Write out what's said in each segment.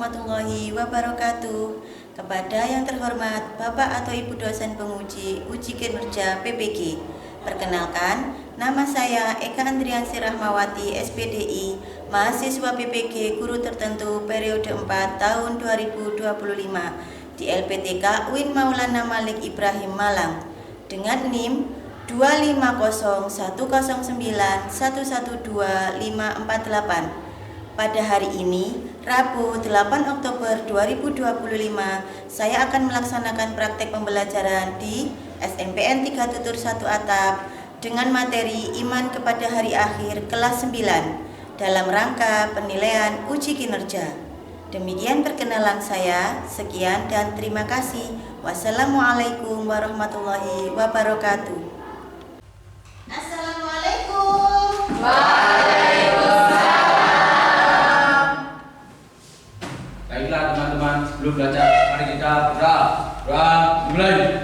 warahmatullahi wabarakatuh. Kepada yang terhormat Bapak atau Ibu dosen penguji uji kinerja PPG. Perkenalkan, nama saya Eka Andriansi Rahmawati, SPDI, mahasiswa PPG guru tertentu periode 4 tahun 2025 di LPTK UIN Maulana Malik Ibrahim Malang dengan NIM 2501091125548. Pada hari ini, Rabu 8 Oktober 2025, saya akan melaksanakan praktek pembelajaran di SNPN 3 Tutur 1 Atap dengan materi Iman kepada Hari Akhir kelas 9 dalam rangka penilaian uji kinerja. Demikian perkenalan saya. Sekian dan terima kasih. Wassalamualaikum warahmatullahi wabarakatuh. Assalamualaikum. Baiklah teman-teman, sebelum belajar mari kita berdoa. Mulai.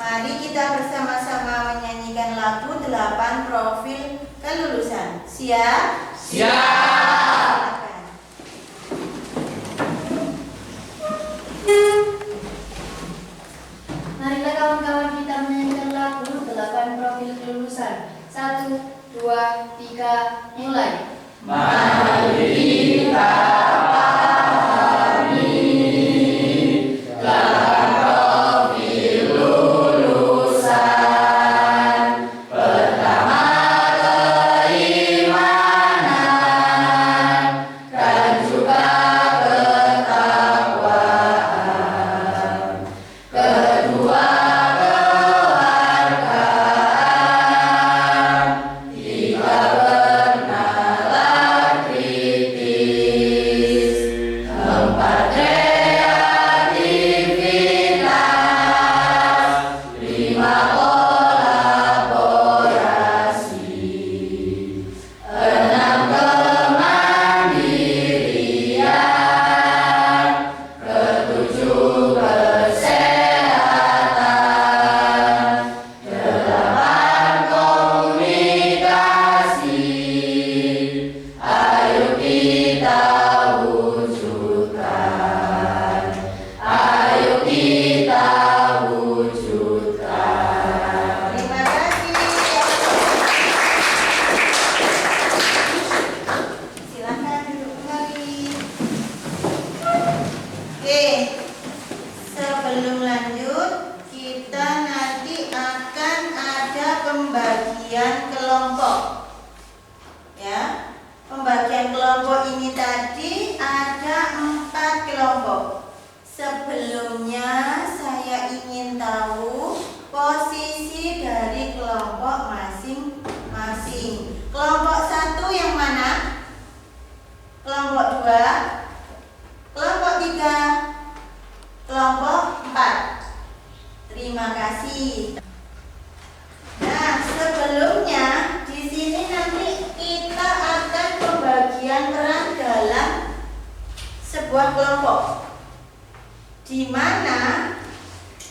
Mari kita bersama-sama menyanyikan lagu 8 Profil Kelulusan. Siap? Siap. Marilah kawan-kawan kita menyanyikan lagu 8 Profil Kelulusan. 1, 2, 3, mulai. Mari kita pahami dalam profil lulusan. Pertama, keimanan dan juga ketakwaan. Kedua, kewargaan. Tiga, bernalar kritis. Keempat, kreativitas. Lima, kolaborasi. Enam, kemandirian. Ketujuh, kesehatan. Delapan, komunikasi. Ayo kita wujudkan. Ayo kita wujudkan. Terima kasih. Silakan duduk kembali. Oke, sebelum lanjut, kita nanti akan ada pembagian kelompok. Ya, pembagian kelompok ini tadi ada 4 kelompok. Sebelumnya saya ingin tahu posisi dari kelompok masing-masing. Kelompok 1 yang mana? Kelompok 2, kelompok 3, kelompok 4. Terima kasih. Nah, sebelumnya di sini nanti kita akan pembagian peran dalam sebuah kelompok, di mana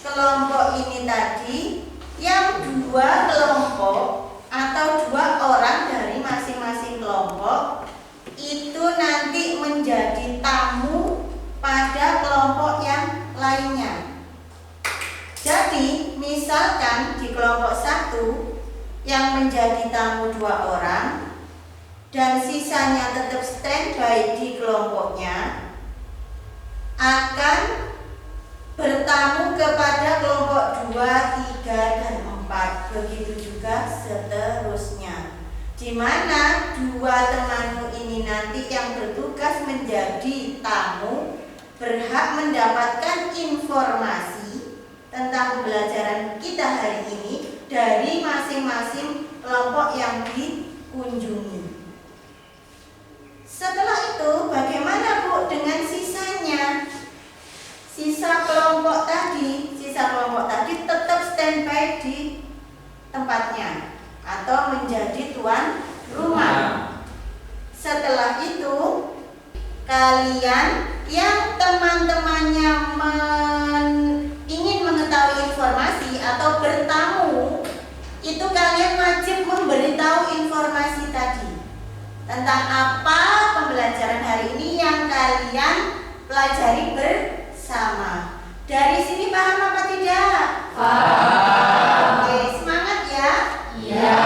kelompok ini tadi yang 2 kelompok atau 2 orang dari masing-masing kelompok itu nanti menjadi tamu pada kelompok yang lainnya. Jadi, misalkan di kelompok 1 yang menjadi tamu 2 orang dan sisanya tetap standby di kelompoknya akan bertamu kepada kelompok 2, 3, dan 4. Begitu juga seterusnya. Di mana 2 temanmu ini nanti yang bertugas menjadi tamu berhak mendapatkan informasi tentang pembelajaran kita hari ini dari masing-masing kelompok yang dikunjungi. Setelah itu, bagaimana Bu dengan sisanya? Sisa kelompok tadi tetap standby di tempatnya atau menjadi tuan rumah. Setelah itu, kalian yang teman-temannya ingin mengetahui informasi atau bertamu, itu kalian wajib memberitahu informasi tadi tentang apa pembelajaran hari ini yang kalian pelajari bersama. Dari sini paham apa tidak? Paham. Oke, semangat ya. Iya.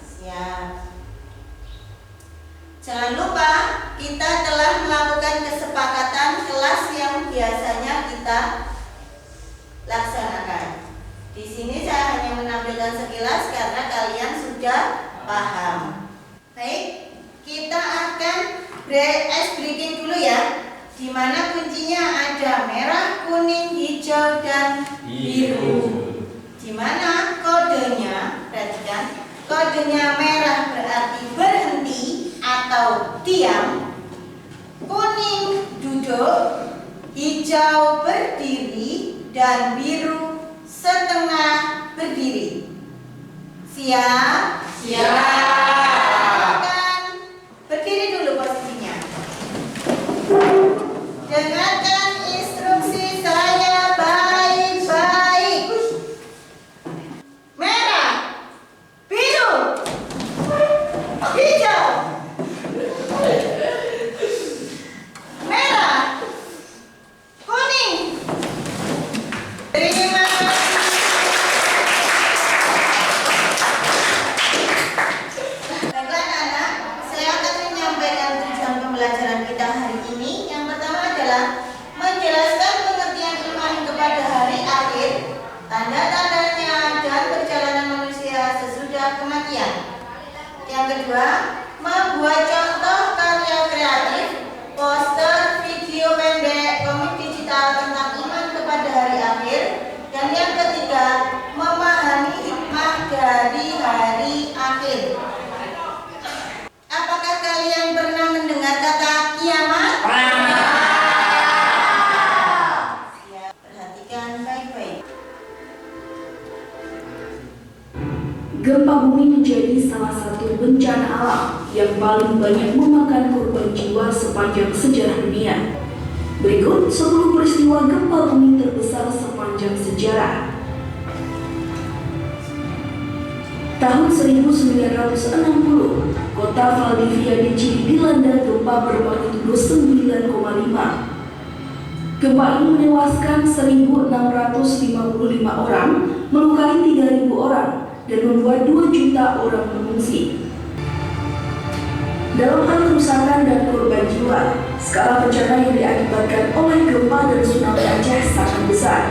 Siap. Jangan lupa kita telah melakukan kesepakatan kelas yang biasanya kita laksanakan. Di sini saya hanya menampilkan sekilas karena kalian sudah paham. Baik, kita akan ice breaking dulu ya. Di mana kuncinya ada merah, kuning, hijau, dan biru. Di mana kodenya, perhatikan, kodenya merah berarti berhenti atau diam, kuning duduk, hijau berdiri, dan biru setengah berdiri. Siap? Siap. Berdiri dulu posisinya. Dengarkan instruksi saya baik-baik. kedua, membuat contoh karya kreatif, poster, video pendek, komik digital tentang iman kepada hari akhir. Dan yang ketiga, memahami hikmah dari hari akhir. Apakah kalian pernah mendengar kata kiamat? Ya, perhatikan baik-baik. Gempa bumi menjadi salah satu bencana alam yang paling banyak memakan korban jiwa sepanjang sejarah dunia. Berikut 10 peristiwa gempa bumi terbesar sepanjang sejarah. Tahun 1960, kota Valdivia di Chili dilanda gempa bermagnitudo 9,5. Gempa ini menewaskan 1.655 orang, melukai 3.000 orang, dan membuat 2 juta orang mengungsi. Dalam hal kerusakan dan korban jiwa, skala bencana yang diakibatkan oleh gempa dan tsunami Aceh sangat besar.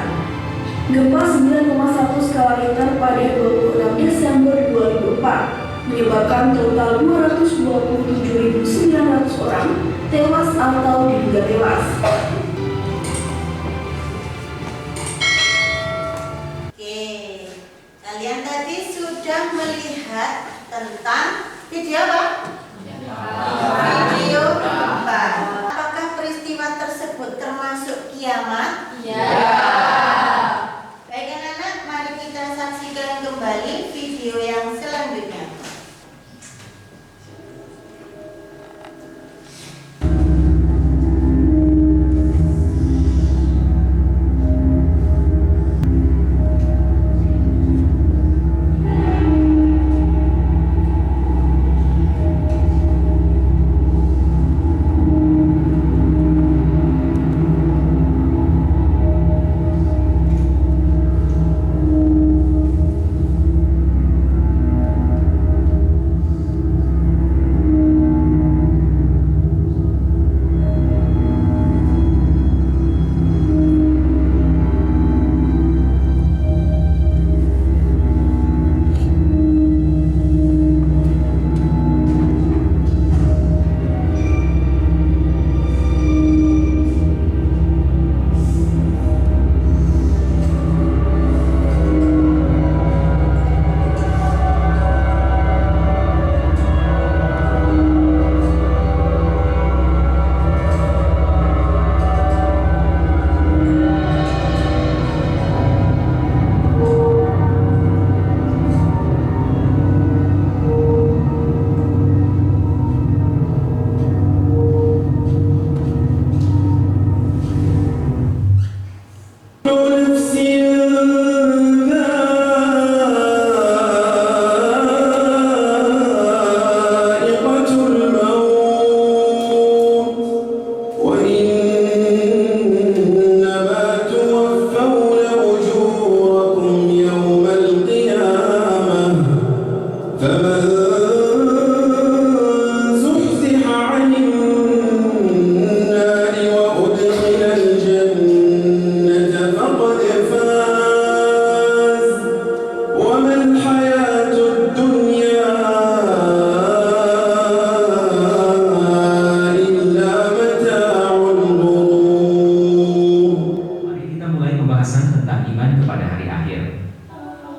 Gempa 9,1 skala Richter pada 26 Desember 2004 menyebabkan total 227.900 orang tewas atau diduga tewas. Oke, kalian tadi sudah melihat tentang video apa? Video gempa. Apakah peristiwa tersebut termasuk kiamat? Baik anak-anak, mari kita saksikan kembali video yang selanjutnya.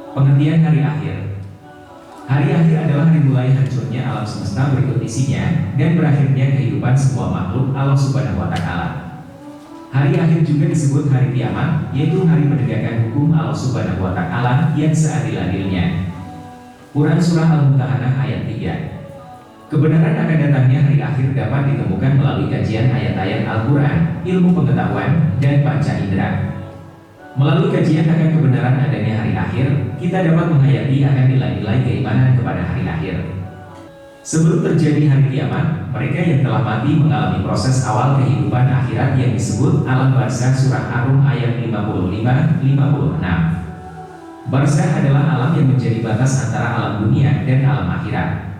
Pengertian hari akhir. Hari akhir adalah dimulai hancurnya alam semesta berikut isinya dan berakhirnya kehidupan semua makhluk Allah Subhanahu wa Ta'ala. Hari akhir juga disebut hari kiamat, yaitu hari menegakkan hukum Allah Subhanahu wa Ta'ala yang seadil-adilnya. Quran Surah Al-Mumtahanah ayat 3. Kebenaran akan datangnya hari akhir dapat ditemukan melalui kajian ayat-ayat Al-Quran, ilmu pengetahuan, dan panca indera. Melalui kajian akan kebenaran adanya hari akhir, kita dapat menghayati akan nilai-nilai keimanan kepada hari akhir. Sebelum terjadi hari kiamat, mereka yang telah mati mengalami proses awal kehidupan akhirat yang disebut alam barzakh surah Ar-Rum ayat 55-56. Barzakh adalah alam yang menjadi batas antara alam dunia dan alam akhirat.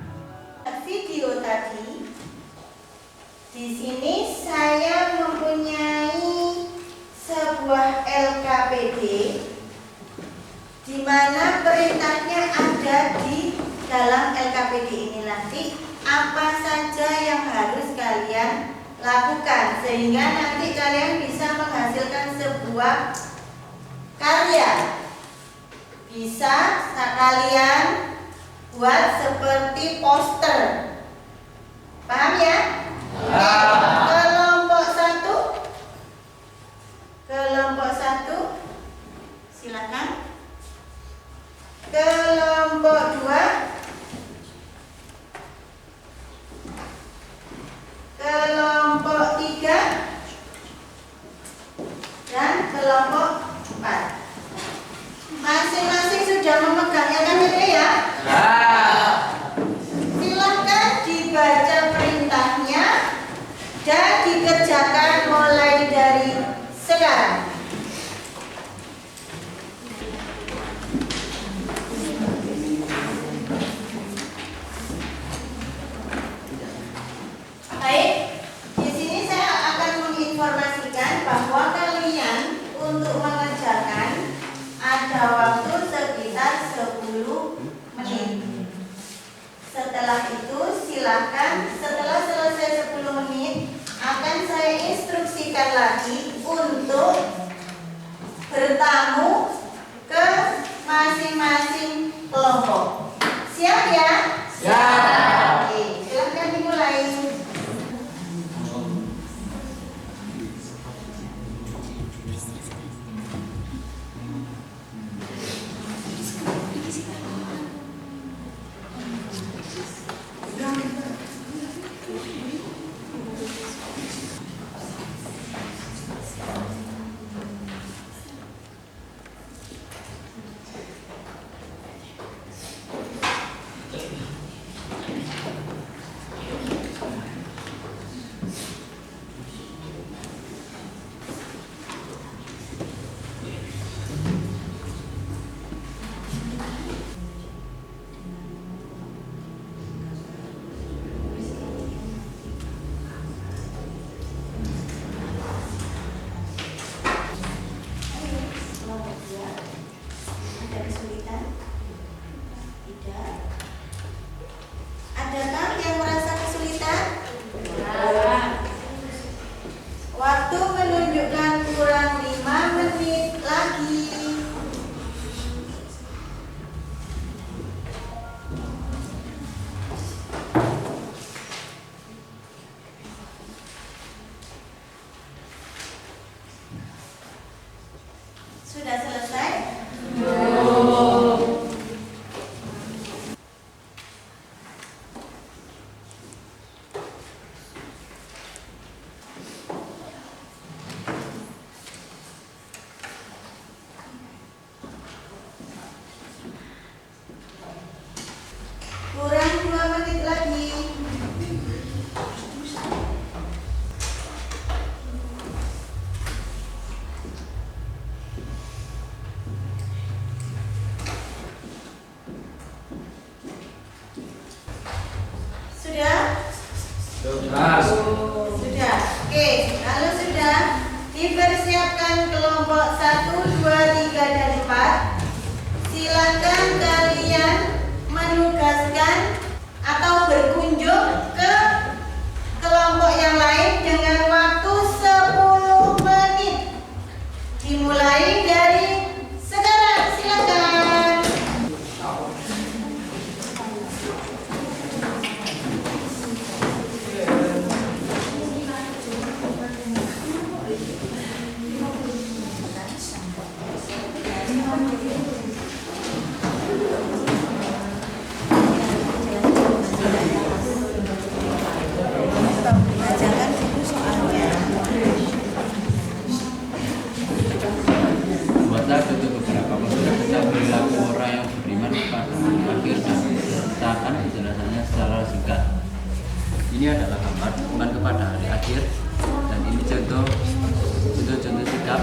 Video tadi, di sini saya mempunyai sebuah LKPD di mana perintahnya ada di dalam LKPD ini nanti apa saja yang harus kalian lakukan sehingga nanti kalian bisa menghasilkan sebuah karya. Bisa kalian buat seperti poster. Paham ya? Kelompok satu silakan. Kelompok 2, kelompok 3, dan kelompok 4. Masing-masing sudah memegangnya kan ya? Silahkan dibaca perintahnya dan dikerjakan mulai dari sekarang. Baik, di sini saya akan menginformasikan bahwa kalian untuk mengerjakan ada waktu sekitar 10 menit. Setelah itu silakan, setelah selesai 10 menit akan saya instruksikan lagi untuk bertamu ke masing-masing kelompok. Siap ya? Siap. Oke, silakan dimulai. Ada kesulitan? Tidak. Adakah yang merasa kesulitan? Waktu menunjukkan kurang 5 menit lagi. Sudah selesai? Kurang 2 menit lagi. Sudah? Sudah. Oke, kalau sudah dipersiapkan kelompok 1, 2, 3, dan 4. Silakan kalian menugaskan atau berkunjung ke kelompok yang lain dengan waktu 10 menit. Dimulai dari sekarang, silakan. Bacakan dulu soalnya. Buatlah untuk beberapa masalah tentang perilaku orang yang beriman pada hari akhir dan sertakan penjelasannya secara singkat. Ini adalah gambar iman kepada hari akhir dan ini contoh sikap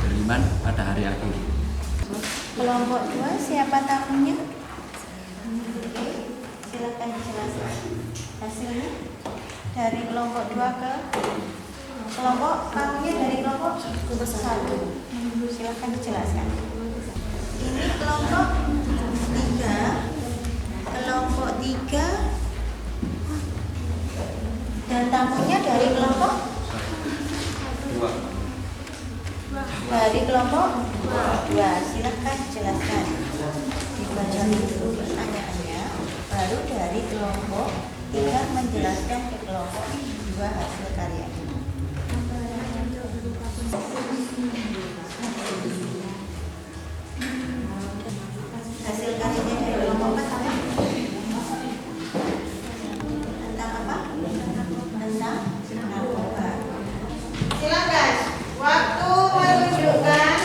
beriman pada hari akhir. Kelompok 2 siapa tamunya? Oke, silakan dijelaskan hasilnya dari kelompok 2 ke kelompok tamunya dari kelompok 1. Silakan dijelaskan. Ini kelompok 3 kelompok 3 dan tamunya dari kelompok 2. Silahkan jelaskan. Dibaca dulu pertanyaannya, baru dari kelompok 3 menjelaskan ke kelompok 2 hasil karyanya. Hasil karyanya dari kelompok 4 apa? Tentang apa? Tentang narkoba. Silakan. Waktu menunjukkan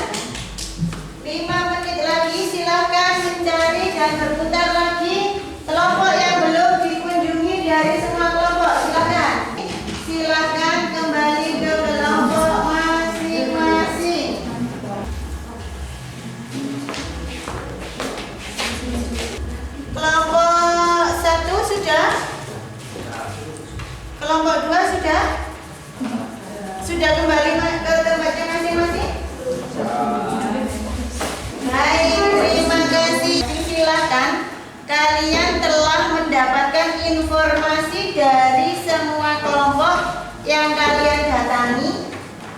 5 menit lagi. Silakan mencari dan berputar lagi kelompok yang belum dikunjungi dari semua kelompok. Silakan. Silakan kembali ke kelompok masing-masing. Kelompok 1 sudah? Kelompok 2 sudah? Sudah kembali ke tempatnya masing-masing? Baik, terima kasih. Silakan. Kalian telah mendapatkan informasi dari semua kelompok yang kalian datangi.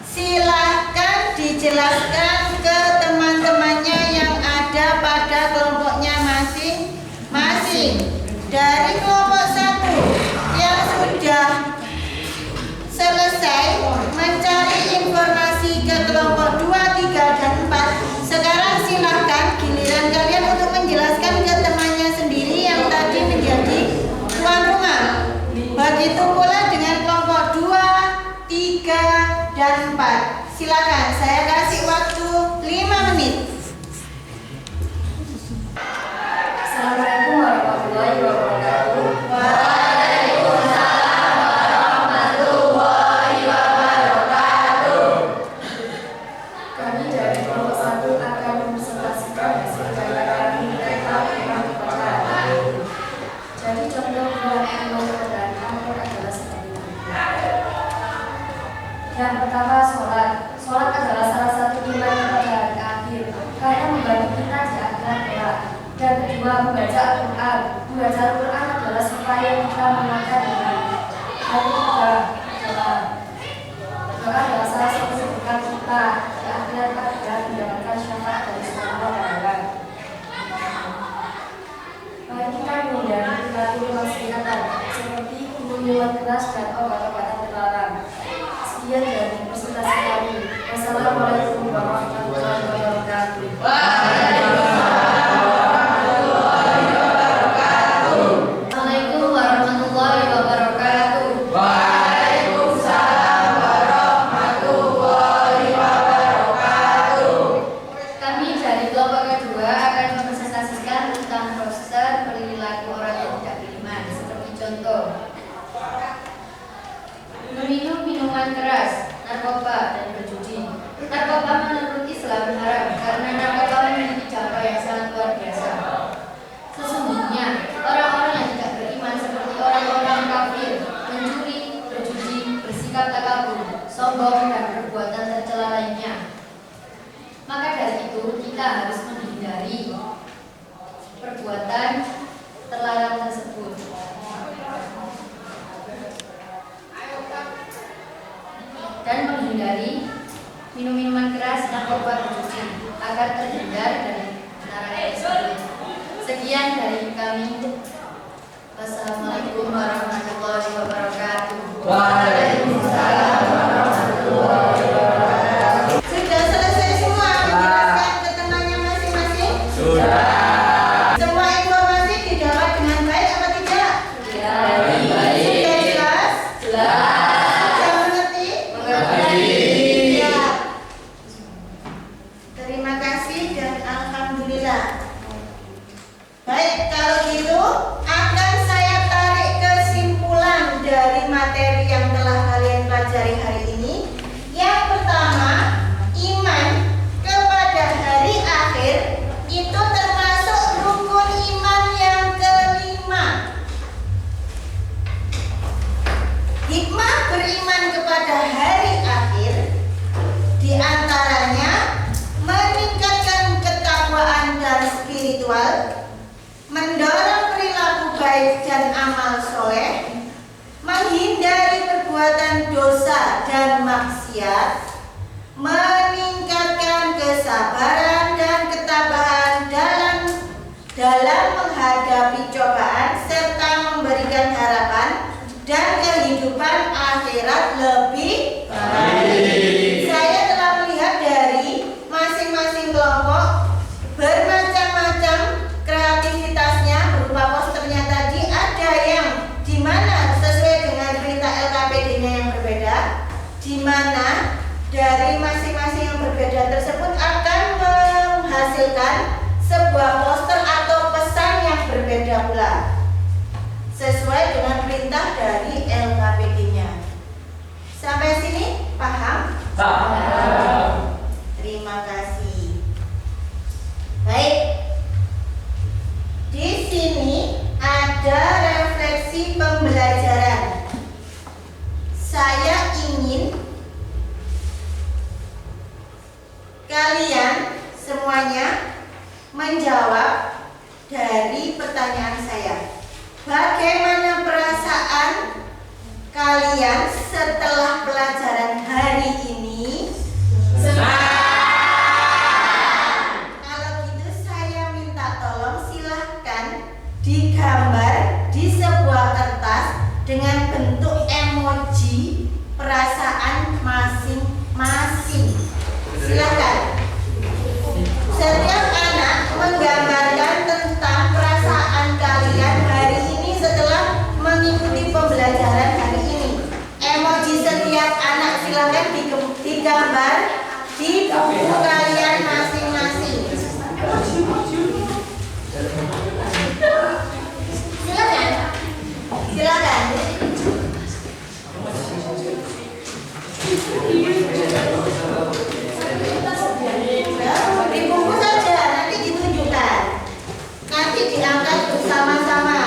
Silakan dijelaskan ke teman-temannya yang ada pada kelompoknya masing-masing. Dari kelompok 1 yang sudah selesai mencari informasi ke kelompok 2, 3, dan 4. Sekarang silakan giliran kalian untuk menjelaskan ke temannya sendiri yang tadi menjadi tuan rumah. Begitu pula dengan kelompok 2, 3, dan 4. Silakan, saya kasih waktu 5 menit. Assalamualaikum warahmatullahi wabarakatuh. Kami dari kelompok 1 akan mempresentasikan hasil karya kami tentang imam kepada. Jadi contoh buah imam kepada adalah seperti ini. Yang pertama, sholat. Sholat adalah salah satu iman kepada hari akhir karena membantu kita di akhirat kelak. Dan kedua, membaca Al-Quran. Membaca Al-Quran adalah supaya kita mengenalkan dengan. Dan ketiga, doa adalah salah satu sebutkan kita di akhirat agar mendapatkan syafaat dari Subhanahu wa Ta'ala. Mari kita menghindari perilaku kemaksiatan seperti minuman keras dan obat-obatan terlarang. Sekian dari presentasi kami. Wassalamualaikum warahmatullahi wabarakatuh. Assalamualaikum warahmatullahi wabarakatuh. Kami dari kelompok kedua akan mempresentasikan tentang proses perilaku orang yang tidak beriman, seperti contoh meminum minuman keras, narkoba, dan berjudi. Narkoba menurut Islam haram karena narkoba memiliki dampak yang sangat luar biasa. Sesungguhnya orang-orang yang tidak beriman seperti orang-orang kafir, mencuri, berjudi, bersikap takabur, sombong, dan perbuatan tercela lainnya. Maka dari itu kita harus menghindari perbuatan terlarang tersebut. Dan menghindari minum-minuman keras, narkoba, berjudi agar terhindar dari larangan tersebut. Sekian dari kami. Wassalamualaikum warahmatullahi wabarakatuh. Waalaikumsalam warahmatullahi wabarakatuh. Sudah selesai semua menjelaskan ke temannya masing-masing? Sudah. Semua informasi didapat dengan baik apa tidak? Sudah jelas? Sudah mengerti? Ya. Terima kasih dan alhamdulillah. Baik, kalau gitu akan saya tarik kesimpulan dari materi yang telah kalian pelajari hari ini. Yang pertama, iman kepada hari akhir itu termasuk rukun iman yang kelima. Hikmah beriman kepada hari akhir diantaranya meningkatkan ketakwaan dan spiritual, mendorong perilaku baik dan amal soleh, menghindari perbuatan dosa dan maksiat, meningkatkan kesabaran dan ketabahan dalam menghadapi cobaan, serta memberikan harapan dan kehidupan akhirat lebih baik. Saya telah melihat dari masing-masing kelompok bermacam-macam kreativitasnya berupa posternya tadi, ada yang dimana sesuai dengan perintah LKPD-nya yang berbeda, dimana dari masing-masing yang berbeda tersebut akan menghasilkan sebuah poster atau pesan yang berbeda pula sesuai dengan perintah dari LKPD-nya. Sampai sini paham? Paham. Terima kasih. Baik. Di sini ada refleksi pembelajaran. Saya ingin kalian semuanya menjawab dari pertanyaan saya. Bagaimana perasaan kalian setelah pelajaran hari ini? Kalau gitu saya minta tolong silahkan digambar di sebuah kertas dengan bentuk emoji perasaan masing-masing. Silakan. Setiap anak menggambarkan tentang perasaan kalian hari ini setelah mengikuti pembelajaran hari ini. Emoji setiap anak silakan digambar di buku kalian masing-masing. Silakan. Silakan. Di buku saja, nanti ditunjukkan, nanti diangkat bersama-sama,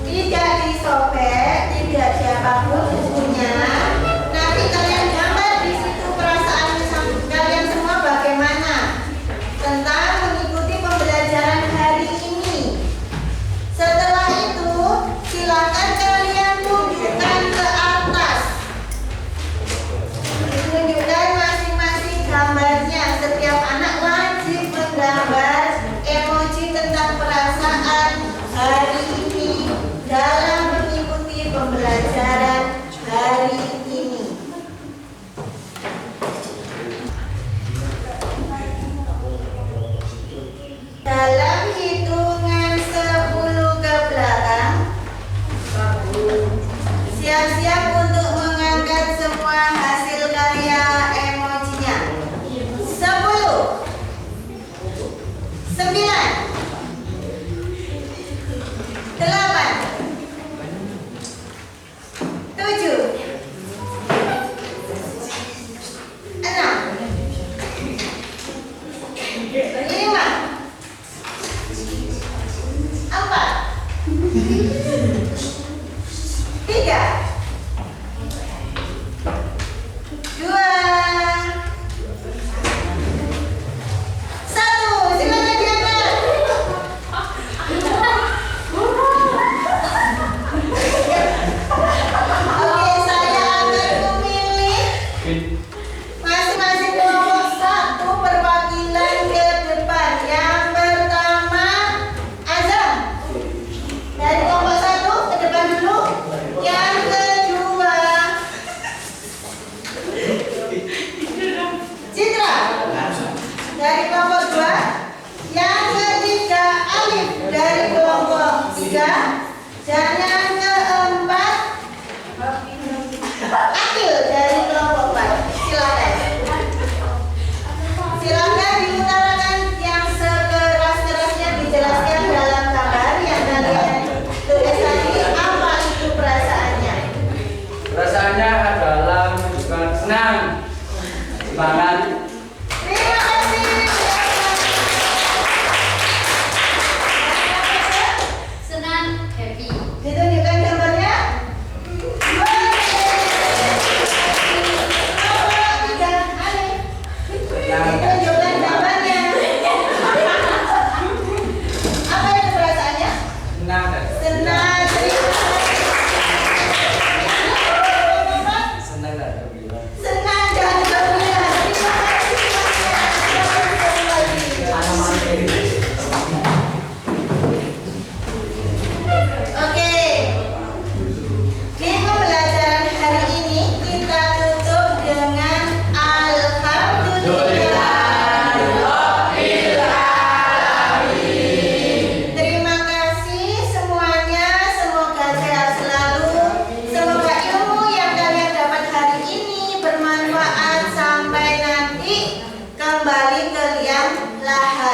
tidak disobek, tidak siapapun bukunya. Nanti kalian gambar di situ perasaan kalian semua bagaimana tentang mengikuti pembelajaran hari ini. Setelah itu silakan kalian tunjukkan ke atas, tunjukkan masing-masing gambarnya. Setiap anak wajib menggambar emoji tentang perasaan hari ini dalam mengikuti pembelajaran hari ini. Dalam hitungan 10 ke belakang, siap-siap untuk mengangkat semua hasil karya emojinya. 10, 9, 8, 7, 6, 5, 4, 3, 2, 1. Silakan diangkat. Oke, saya akan memilih masing-masing kelompok satu perwakilan ke depan. Yang pertama, Azam. Dari kelompok satu ke depan dulu. Yang kedua, Citra. Dari kelompok dua. Yang ketiga, Alif. Dari kelompok tiga. Dan yang keempat, Akil dari kelompok 4. Silakan. Silakan diutarakan yang sekeras-kerasnya, dijelaskan dalam gambar yang kalian tulis tadi. Apa itu perasaannya? Perasaannya adalah menunjukkan senang, semangat. Terima kasih. Senang, happy. Ditunjukkan kembali ke liang lahat.